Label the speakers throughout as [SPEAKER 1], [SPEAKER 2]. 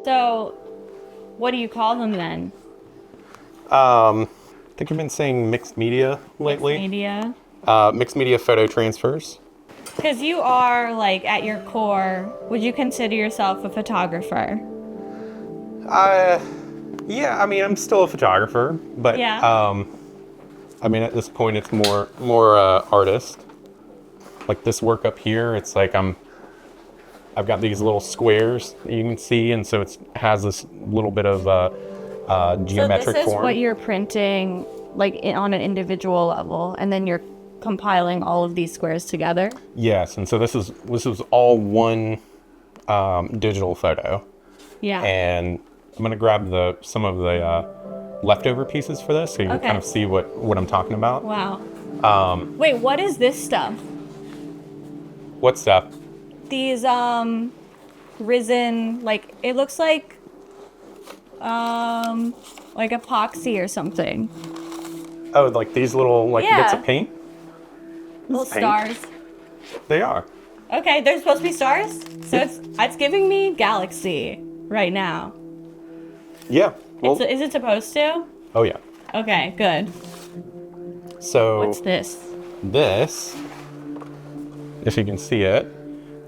[SPEAKER 1] So, what do you call them then?
[SPEAKER 2] I think I've been saying mixed media lately.
[SPEAKER 1] Media?
[SPEAKER 2] Mixed media photo transfers.
[SPEAKER 1] Because you are, like, at your core, would you consider yourself a photographer?
[SPEAKER 2] Uh, yeah, I mean, I'm still a photographer, but
[SPEAKER 1] Yeah.
[SPEAKER 2] I mean, at this point, it's more artist. Like this work up here, it's like I've got these little squares that you can see, and so it has this little bit of
[SPEAKER 1] So this
[SPEAKER 2] geometric
[SPEAKER 1] is
[SPEAKER 2] form.
[SPEAKER 1] what you're printing, like, on an individual level, and then you're compiling all of these squares together?
[SPEAKER 2] Yes, and so this is all one digital photo,
[SPEAKER 1] Yeah.
[SPEAKER 2] and I'm gonna grab some of the leftover pieces for this, so you can
[SPEAKER 1] Okay.
[SPEAKER 2] kind of see what I'm talking about.
[SPEAKER 1] Wow. Wait, what is this stuff?
[SPEAKER 2] What's up?
[SPEAKER 1] These, resin, like, it looks like epoxy or something.
[SPEAKER 2] Oh, like these little bits
[SPEAKER 1] Yeah.
[SPEAKER 2] of paint.
[SPEAKER 1] Little
[SPEAKER 2] paint?
[SPEAKER 1] stars.
[SPEAKER 2] They are.
[SPEAKER 1] Okay, they're supposed to be stars? So it's giving me galaxy right now.
[SPEAKER 2] Yeah. Well,
[SPEAKER 1] Is it supposed to?
[SPEAKER 2] oh yeah.
[SPEAKER 1] Okay, good.
[SPEAKER 2] So
[SPEAKER 1] What's this?
[SPEAKER 2] this, if you can see it,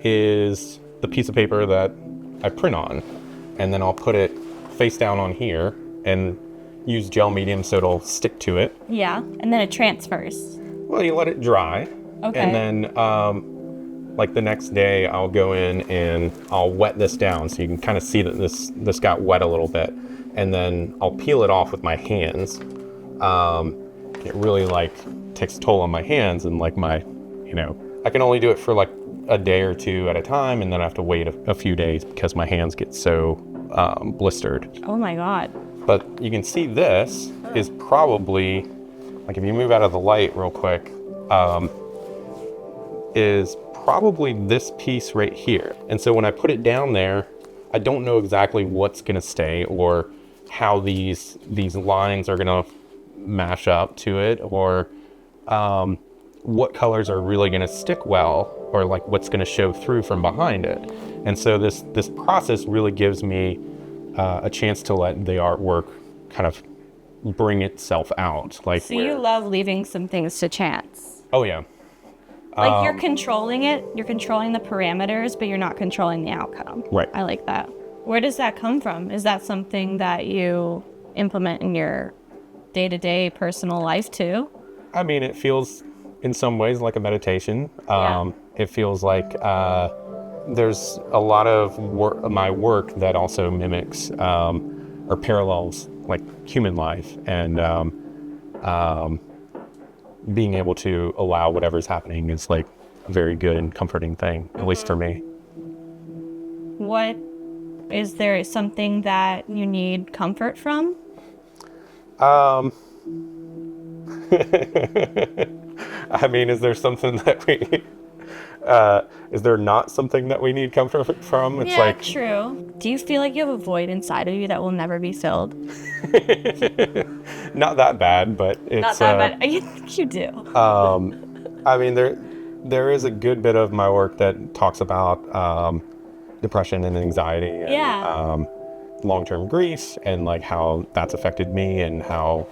[SPEAKER 2] is the piece of paper that I print on, and then I'll put it face down on here and use gel medium so it'll stick to it.
[SPEAKER 1] Yeah, and then it transfers.
[SPEAKER 2] Well, you let it dry.
[SPEAKER 1] Okay.
[SPEAKER 2] And then like the next day I'll go in and I'll wet this down so you can kind of see that this got wet a little bit, and then I'll peel it off with my hands. It really like takes a toll on my hands, and like I can only do it for like a day or two at a time, and then I have to wait a few days because my hands get so blistered.
[SPEAKER 1] Oh my god.
[SPEAKER 2] But you can see this is probably, like if you move out of the light real quick, is probably this piece right here. And so when I put it down there, I don't know exactly what's gonna stay or how these lines are gonna mash up to it, or what colors are really gonna stick well, or like what's gonna show through from behind it. And so this process really gives me a chance to let the artwork kind of bring itself out. Like,
[SPEAKER 1] So you love leaving some things to chance.
[SPEAKER 2] oh yeah,
[SPEAKER 1] Like you're controlling it, you're controlling the parameters, but you're not controlling the outcome.
[SPEAKER 2] right.
[SPEAKER 1] I like that. Where does that come from? Is that something that you implement in your day-to-day personal life too?
[SPEAKER 2] I mean, it feels in some ways like a meditation.
[SPEAKER 1] Yeah.
[SPEAKER 2] It feels like there's a lot of my work that also mimics or parallels like human life, and being able to allow whatever's happening is like a very good and comforting thing, at least for me.
[SPEAKER 1] What is there something that you need comfort from?
[SPEAKER 2] I mean, is there something that is there not something that we need comfort from? It's
[SPEAKER 1] Yeah, true. Do you feel like you have a void inside of you that will never be filled?
[SPEAKER 2] not that bad, but it's
[SPEAKER 1] Not that bad. I think you do.
[SPEAKER 2] I mean, there is a good bit of my work that talks about depression and anxiety, and
[SPEAKER 1] Yeah.
[SPEAKER 2] long-term grief, and like how that's affected me, and how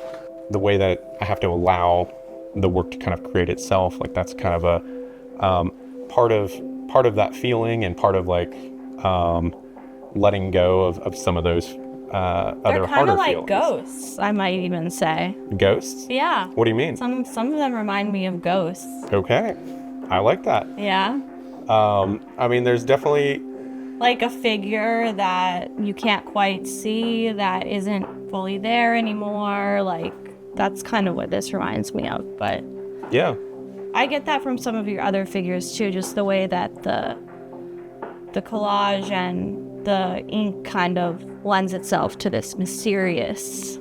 [SPEAKER 2] the way that I have to allow the work to kind of create itself. Like that's kind of a part of that feeling, and part of like letting go of some of those other
[SPEAKER 1] They're kind
[SPEAKER 2] harder
[SPEAKER 1] of like
[SPEAKER 2] feelings.
[SPEAKER 1] ghosts, I might even say.
[SPEAKER 2] Ghosts?
[SPEAKER 1] Yeah.
[SPEAKER 2] What do you mean?
[SPEAKER 1] Some of them remind me of ghosts.
[SPEAKER 2] Okay, I like that.
[SPEAKER 1] Yeah.
[SPEAKER 2] I mean, there's definitely
[SPEAKER 1] Like a figure that you can't quite see, that isn't fully there anymore. Like, that's kind of what this reminds me of. But
[SPEAKER 2] yeah.
[SPEAKER 1] I get that from some of your other figures too, just the way that the collage and the ink kind of lends itself to this mysterious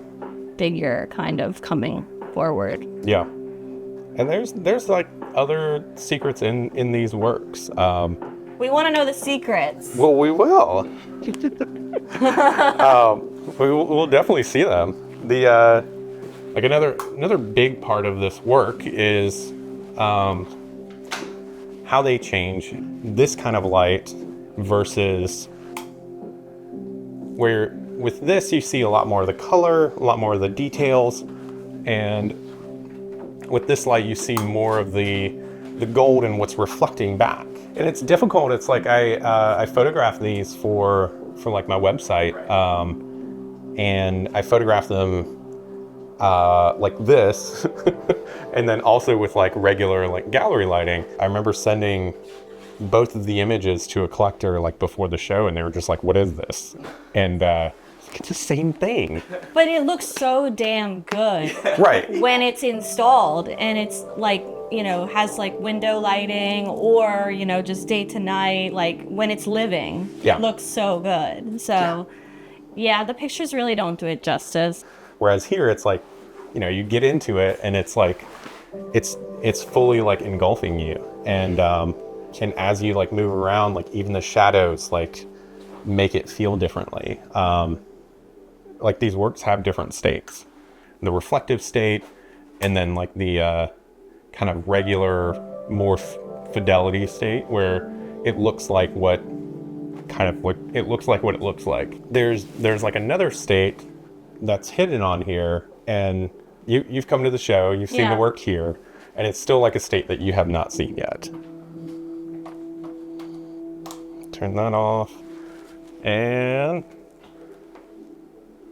[SPEAKER 1] figure kind of coming forward.
[SPEAKER 2] Yeah. And there's like other secrets in these works.
[SPEAKER 1] We want to know the secrets.
[SPEAKER 2] Well, we will. We'll definitely see them. The like another big part of this work is how they change this kind of light versus Where with this, you see a lot more of the color, a lot more of the details, and with this light, you see more of the gold and what's reflecting back. And it's difficult. It's like I photographed these for like my website, and I photographed them like this, and then also with like regular like gallery lighting. I remember sending both of the images to a collector like before the show, and they were just like, "What is this?" And it's the same thing.
[SPEAKER 1] But it looks so damn good.
[SPEAKER 2] Right.
[SPEAKER 1] When it's installed and it's like, you know, has like window lighting or, you know, just day to night, like when it's living,
[SPEAKER 2] Yeah.
[SPEAKER 1] it looks so good. So yeah, the pictures really don't do it justice.
[SPEAKER 2] Whereas here, it's like, you know, you get into it and it's like, it's fully like engulfing you. And as you like move around, like even the shadows like make it feel differently. Like these works have different states, the reflective state, and then like the kind of regular, more fidelity state where it looks like what it looks like. There's like another state that's hidden on here, and you've come to the show, you've seen the work here, and it's still like a state that you have not seen yet. Turn that off, and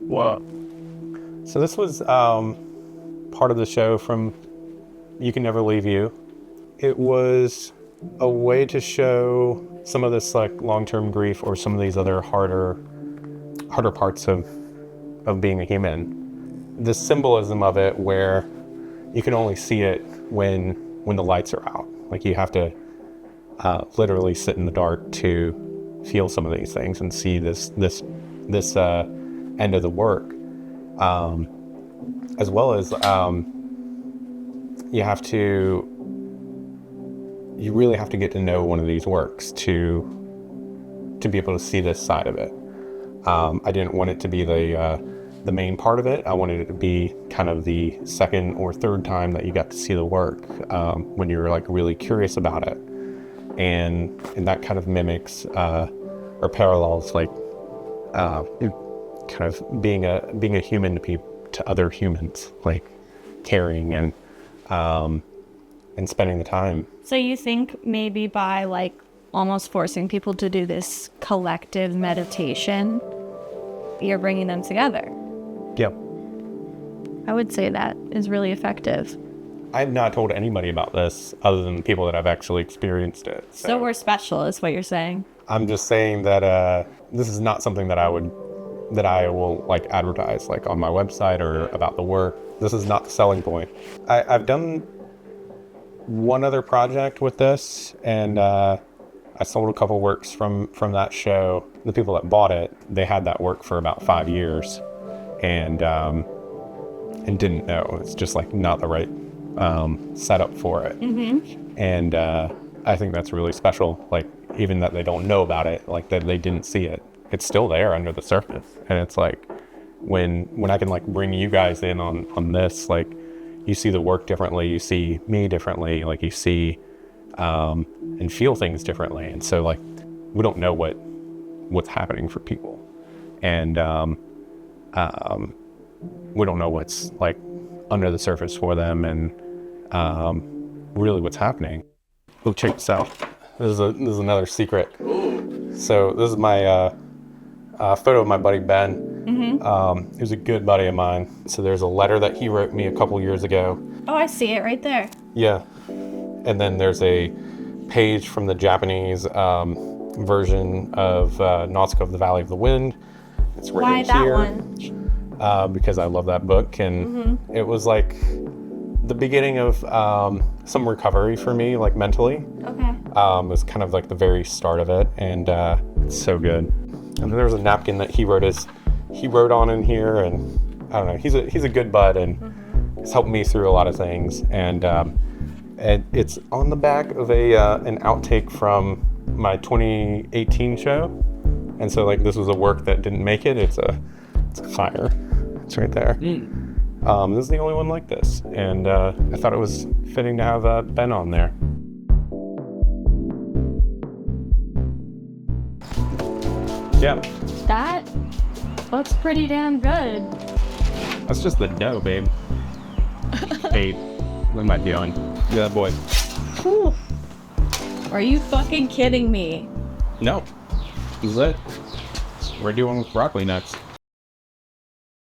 [SPEAKER 2] whoa. So this was part of the show from You Can Never Leave You. It was a way to show some of this like long-term grief or some of these other harder parts of being a human. The symbolism of it, where you can only see it when the lights are out. Like you have to literally sit in the dark to feel some of these things and see this end of the work, as well as you really have to get to know one of these works to be able to see this side of it. I didn't want it to be the main part of it. I wanted it to be kind of the second or third time that you got to see the work, when you were like really curious about it, and that kind of mimics or parallels like kind of being a human to other humans, like caring and spending the time.
[SPEAKER 1] So you think maybe by like almost forcing people to do this collective meditation, you're bringing them together?
[SPEAKER 2] Yep.
[SPEAKER 1] I would say that is really effective.
[SPEAKER 2] I've not told anybody about this other than the people that have actually experienced it.
[SPEAKER 1] So we're special is what you're saying.
[SPEAKER 2] I'm just saying that this is not something that I will like advertise like on my website or about the work. This is not the selling point. I've done one other project with this, and I sold a couple works from that show. The people that bought it, they had that work for about 5 years, and didn't know. It's just like not the right setup for it. Mm-hmm. And I think that's really special. Like even that they don't know about it, like that they didn't see it. It's still there under the surface, and it's like when I can like bring you guys in on this, like you see the work differently, you see me differently, like you see and feel things differently, and so like we don't know what's happening for people, and we don't know what's like under the surface for them, and really what's happening. Oh, check this out. This is another secret. So this is my photo of my buddy Ben. Mm-hmm. He was a good buddy of mine. So there's a letter that he wrote me a couple years ago.
[SPEAKER 1] Oh, I see it right there.
[SPEAKER 2] Yeah. And then there's a page from the Japanese version of Nausicaa of the Valley of the Wind. It's written
[SPEAKER 1] Why that
[SPEAKER 2] here.
[SPEAKER 1] one?
[SPEAKER 2] Because I love that book, and it was like the beginning of some recovery for me, like mentally.
[SPEAKER 1] Okay.
[SPEAKER 2] It was kind of like the very start of it, and it's so good. And then there was a napkin that he wrote on in here, and I don't know, he's a good bud, and he's helped me through a lot of things, and it's on the back of an outtake from my 2018 show, and so like this was a work that didn't make it. It's a fire. It's right there. This is the only one like this, and I thought it was fitting to have Ben on there. Yeah,
[SPEAKER 1] That looks pretty damn good.
[SPEAKER 2] that's just the dough, babe. Hey, what am I doing? Yeah, boy.
[SPEAKER 1] Whew. Are you fucking kidding me?
[SPEAKER 2] No, this is it. We're doing with broccoli next.